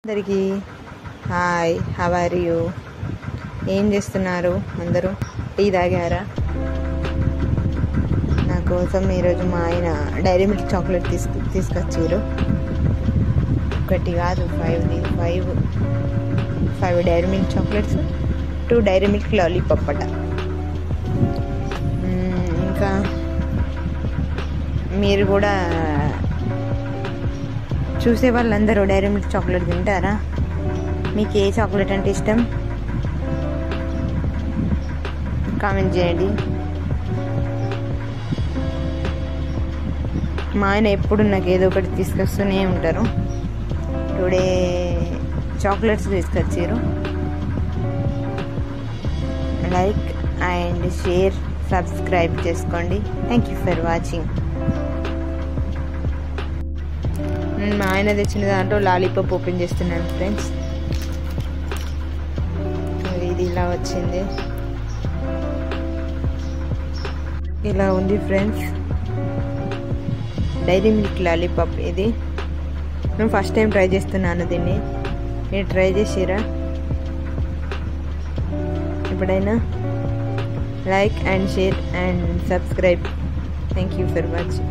అందరికీ hi, how are you? ఏం చేస్తున్నారు అందరూ? టీ తాగారా? నా కోసం ఈరోజు మా ఆయన డైరీ మిల్క్ చాక్లెట్ తీసుకొచ్చారు. ఒకటి కాదు, five dairy milk chocolates, 2 dairy milk lollipop అట. ఇంకా మీరు కూడా చూసే వాళ్ళందరూ డైరీ మిల్క్ చాక్లెట్ తింటారా? మీకు ఏ చాక్లెట్ అంటే ఇష్టం? కామెంట్ చేయండి. మా ఆయన ఎప్పుడు నాకు ఏదో ఒకటి తీసుకొస్తూనే ఉంటారు. టుడే చాక్లెట్స్ తీసుకొచ్చారు. లైక్ అండ్ షేర్, సబ్స్క్రైబ్ చేసుకోండి. Thank you for watching. నేను మా ఆయన తెచ్చిన దాంట్లో లాలీపాప్ ఓపెన్ చేస్తున్నాను ఫ్రెండ్స్. ఇది ఇలా వచ్చింది, ఇలా ఉంది ఫ్రెండ్స్. డైరీ మిల్క్ లాలీపాప్ ఇది. నేను ఫస్ట్ టైం ట్రై చేస్తున్నాను దీన్ని. మీరు ట్రై చేసిరా ఎప్పుడైనా? Like and share and subscribe. Thank you for watching.